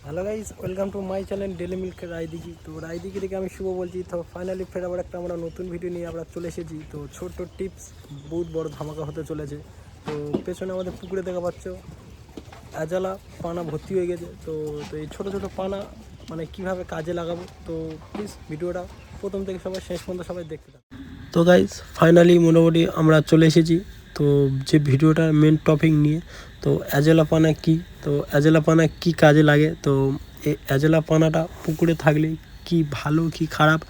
Hello guys, welcome to my channel daily milk Raidighi. তো রায়দিঘি থেকে আমি শুভ বলছি। তো ফাইনালি ফের আবার একটা আমরা নতুন ভিডিও নিয়ে আমরা চলে এসেছি। তো ছোট্ট টিপস, বহুত বড় ধামাকা হতে চলেছে। তো পেছনে আমাদের পুকুরে দেখা পাচ্ছ অ্যাজালা পানা ভর্তি হয়ে গেছে। তো তো এই ছোটো ছোটো পানা মানে কীভাবে কাজে লাগাবো, তো প্লিজ ভিডিওটা প্রথম থেকে সবাই শেষ পর্যন্ত সবাই দেখতে থাকো। তো গাইস ফাইনালি মোটামুটি আমরা চলে এসেছি তো যে ভিডিওটার মেন টপিক নিয়ে। তো অ্যাজেলা পানা কী, তো অ্যাজেলা পানা কী কাজে লাগে, তো এই অ্যাজেলা পানাটা পুকুরে থাকলে কি ভালো কি খারাপ,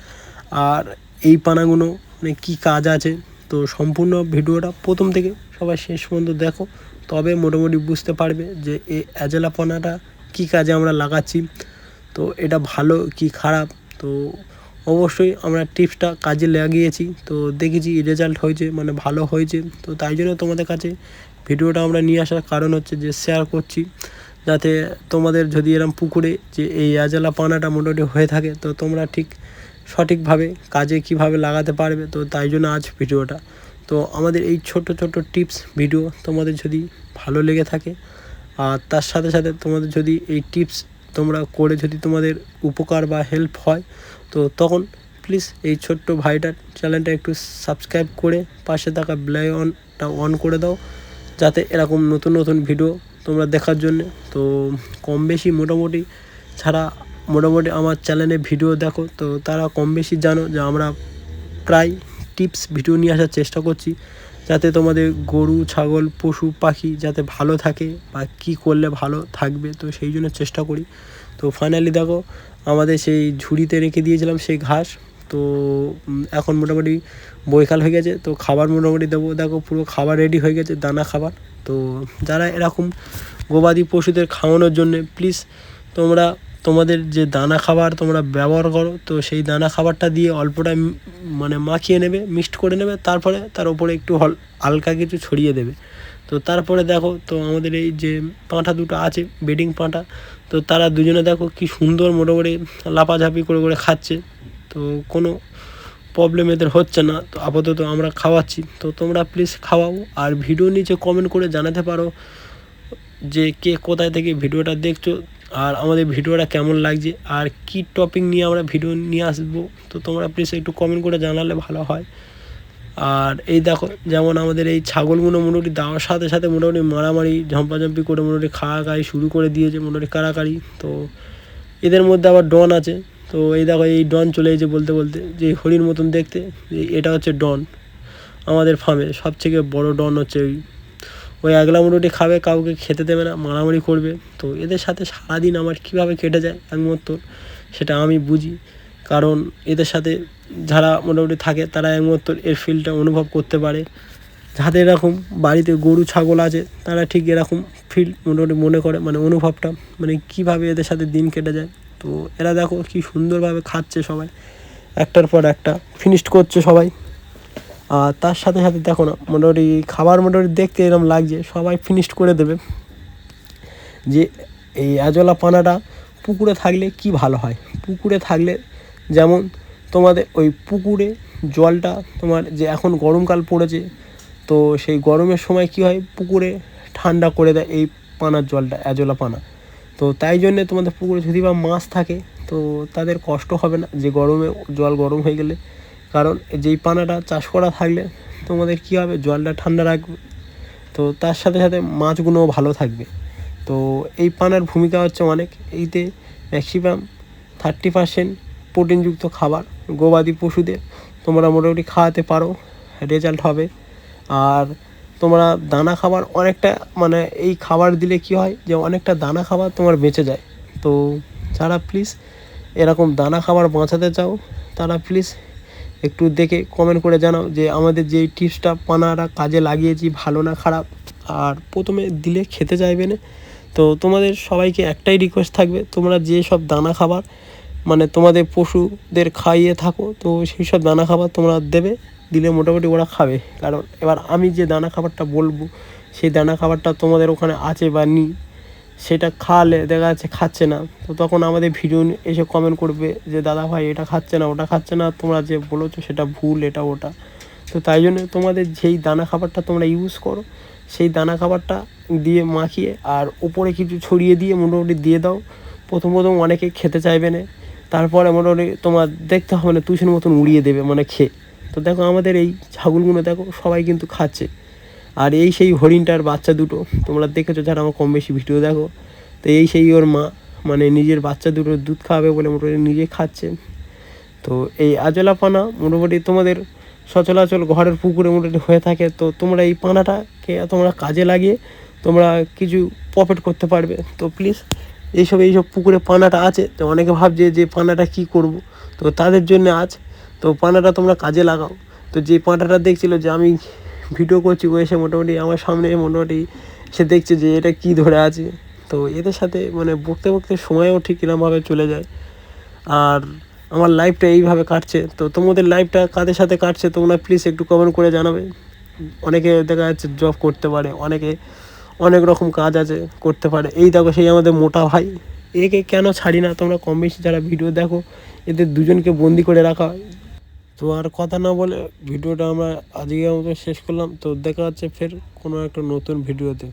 আর এই পানাগুলো মানে কী কাজ আছে, তো সম্পূর্ণ ভিডিওটা প্রথম থেকে সবাই শেষ পর্যন্ত দেখো, তবে মোটামুটি বুঝতে পারবে যে এই অ্যাজেলা পানাটা কী কাজে আমরা লাগাচ্ছি, তো এটা ভালো কি খারাপ। তো অবশ্যই আমরা টিপসটা কাজে লাগিয়েছি, তো দেখেছি রেজাল্ট হয়েছে, মানে ভালো হয়েছে। তো তাই জন্য তোমাদের কাছে ভিডিওটা আমরা নিয়ে আসার কারণ হচ্ছে যে শেয়ার করছি, যাতে তোমাদের যদি এরম পুকুরে যে এই অ্যাজেলা পানাটা মোটামুটি হয়ে থাকে, তো তোমরা ঠিক সঠিকভাবে কাজে কিভাবে লাগাতে পারবে। তো তাই জন্য আজ ভিডিওটা। তো আমাদের এই ছোট ছোট টিপস ভিডিও তোমাদের যদি ভালো লেগে থাকে, আর তার সাথে সাথে তোমাদের যদি এই টিপস তোমরা করে যদি তোমাদের উপকার বা হেল্প হয়, তো তখন প্লিজ এই ছোট্ট ভাইটার চ্যানেলটা একটু সাবস্ক্রাইব করে পাশে থাকা বেল আইকনটা অন করে দাও, যাতে এরকম নতুন নতুন ভিডিও তোমরা দেখার জন্যে। তো কম বেশি মোটামুটি ছাড়া মোটামুটি আমার চ্যানেলে ভিডিও দেখো, তো তারা কম বেশি জানো যে আমরা প্রায় টিপস ভিডিও নিয়ে আসার চেষ্টা করছি, যাতে তোমাদের গরু ছাগল পশু পাখি যাতে ভালো থাকে বা কী করলে ভালো থাকবে, তো সেই জন্য চেষ্টা করি। তো ফাইনালি দেখো আমাদের সেই ঝুড়িতে রেখে দিয়েছিলাম সেই ঘাস, তো এখন মোটামুটি বৈকাল হয়ে গেছে, তো খাবার মোটামুটি দেবো। দেখো পুরো খাবার রেডি হয়ে গেছে, দানা খাবার। তো যারা এরকম গবাদি পশুদের খাওয়ানোর জন্যে প্লিজ তোমরা তোমাদের যে দানা খাবার তোমরা ব্যবহার করো, তো সেই দানা খাবারটা দিয়ে অল্পটা মানে মাখিয়ে নেবে, মিক্সড করে নেবে, তারপরে তার উপরে একটু হালকা কিছু ছড়িয়ে দেবে। তো তারপরে দেখো তো আমাদের এই যে পাঁঠা দুটো আছে বেডিং পাঁঠা, তো তারা দুজনে দেখো কি সুন্দর মোটামুটি লাফাঝাপি করে করে খাচ্ছে, তো কোনো প্রবলেম এদের হচ্ছে না। তো আপাতত আমরা খাওয়াচ্ছি, তো তোমরা প্লিজ খাওয়াও। আর ভিডিও নিচে কমেন্ট করে জানাতে পারো যে কে কোথায় থেকে ভিডিওটা দেখছো, আর আমাদের ভিডিওটা কেমন লাগছে, আর কী টপিক নিয়ে আমরা ভিডিও নিয়ে আসবো, তো তোমরা প্লিজ একটু কমেন্ট করে জানালে ভালো হয়। আর এই দেখো যেমন আমাদের এই ছাগলগুলো মোটামুটি দেওয়ার সাথে সাথে মোটামুটি মারামারি ঝম্পাঝম্পি করে মোটামুটি খাওয়াখাই শুরু করে দিয়েছে, মোটামুটি কাড়াকাড়ি। তো এদের মধ্যে আবার ডন আছে, তো এই দেখো এই ডন চলে এসেছে বলতে বলতে, যে হরিণ মতন দেখতে, এটা হচ্ছে ডন। আমাদের ফার্মে সবথেকে বড় ডন হচ্ছে ওই একলা মোটামুটি খাবে, কাউকে খেতে দেবে না, মারামারি করবে। তো এদের সাথে সারাদিন আমার কীভাবে কেটে যায় একমাত্র সেটা আমি বুঝি, কারণ এদের সাথে যারা মোটামুটি থাকে তারা একমাত্র এর ফিলটা অনুভব করতে পারে। যাদের এরকম বাড়িতে গরু ছাগল আছে তারা ঠিক এরকম ফিল মোটামুটি মনে করে, মানে অনুভবটা, মানে কীভাবে এদের সাথে দিন কেটে যায়। তো এরা দেখো কী সুন্দরভাবে খাচ্ছে, সবাই একটার পর একটা ফিনিশড করছে সবাই। আর তার সাথে সাথে দেখো না মোটামুটি খাবার মোটামুটি দেখতে এরকম লাগছে, সবাই ফিনিশড করে দেবে। যে এই অ্যাজোলা পানাটা পুকুরে থাকলে কি ভালো হয়, পুকুরে থাকলে যেমন তোমাদের ওই পুকুরে জলটা তোমার যে এখন গরমকাল পড়েছে, তো সেই গরমের সময় কি হয় পুকুরে ঠান্ডা করে দেয় এই পানার জলটা, অ্যাজোলা পানা। তো তাই জন্যে তোমাদের পুকুরে যদি বা মাছ থাকে, তো তাদের কষ্ট হবে না যে গরমে জল গরম হয়ে গেলে, কারণ যেই পানাটা চাষ করা থাকলে তোমাদের কী হবে জলটা ঠান্ডা রাখবে, তো তার সাথে সাথে মাছগুলোও ভালো থাকবে। তো এই পানার ভূমিকা হচ্ছে অনেক, এইতে ম্যাক্সিমাম 30% প্রোটিনযুক্ত খাবার গবাদি পশুদের তোমরা মোটামুটি খাওয়াতে পারো, রেজাল্ট হবে। আর তোমরা দানা খাবার অনেকটা, মানে এই খাবার দিলে কি হয় যে অনেকটা দানা খাবার তোমার বেঁচে যায়। তো যারা প্লিজ এরকম দানা খাবার বাঁচাতে চাও তারা প্লিজ একটু দেখে কমেন্ট করে জানাও যে আমাদের যে টিপসটা পানারা কাজে লাগিয়েছি ভালো না খারাপ। আর প্রথমে দিলে খেতে চাইবে না, তো তোমাদের সবাইকে একটাই রিকোয়েস্ট থাকবে, তোমরা যে সব দানা খাবার মানে তোমাদের পশুদের খাইয়ে থাকো, তো সেই সব দানা খাবার তোমরা দেবে, দিলে মোটামুটি ওরা খাবে। কারণ এবার আমি যে দানা খাবারটা বলবো সেই দানা খাবারটা তোমাদের ওখানে আছে বা নেই, সেটা খাওয়ালে দেখা যাচ্ছে খাচ্ছে না, তো তখন আমাদের ভিডিও এসে কমেন্ট করবে যে দাদা ভাই এটা খাচ্ছে না ওটা খাচ্ছে না, তোমরা যে বলেছো সেটা ভুল এটা ওটা। তো তাই জন্য তোমাদের যেই দানা খাবারটা তোমরা ইউজ করো সেই দানা খাবারটা দিয়ে মাখিয়ে আর উপরে কিছু ছড়িয়ে দিয়ে মোটামুটি দিয়ে দাও, প্রথম অনেকে খেতে চাইবে না, তারপরে মোটামুটি তোমার দেখতে হবে না তুষের মতন উড়িয়ে দেবে মানে খেয়ে। তো দেখো আমাদের এই ছাগলগুলো দেখো সবাই কিন্তু খাচ্ছে। আর এই সেই হরিণটার বাচ্চা দুটো তোমরা দেখেছো যারা আমার কম বেশি ভিডিও দেখো। তো এই সেই ওর মা মানে নিজের বাচ্চা দুটোর দুধ খাওয়াবে বলে মোটামুটি নিজে খাচ্ছে। তো এই আজলা পানা মোটামুটি তোমাদের সচরাচর ঘরের পুকুরে মোটামুটি হয়ে থাকে। তো তোমরা এই পানাটাকে তোমরা কাজে লাগিয়ে তোমরা কিছু প্রফিট করতে পারবে। তো প্লিজ এইসব পুকুরে পানাটা আছে, তো অনেকে ভাবছে যে পানাটা কী করব, তো তাদের জন্য আজ তো পানাটা তোমরা কাজে লাগাও। তো যে পানাটা দেখছিল যে আমি ভিডিও করছি ও এসে মোটামুটি আমার সামনে মোটামুটি সে দেখছে যে এটা কী ধরে আছে। তো এদের সাথে মানে বকতে বকতে সময়ও ঠিক কিরমভাবে চলে যায়। আর আমার লাইফটা এইভাবে কাটছে। তো তোমাদের লাইফটা কাদের সাথে কাটছে তোমরা প্লিজ একটু কমেন্ট করে জানাবে। অনেকে দেখা যাচ্ছে জব করতে পারে, অনেকে অনেক রকম কাজ আছে করতে পারে। এই দেখো সেই আমাদের মোটা ভাই, একে কেন ছাড়ি না তোমরা কম বেশি যারা ভিডিও দেখো, এদের দুজনকে বন্দি করে রাখা হয়। তো আর কথা না বলে ভিডিওটা আমরা আজকের মতো শেষ করলাম। তো দেখা হচ্ছে ফের কোনো একটা নতুন ভিডিওতে।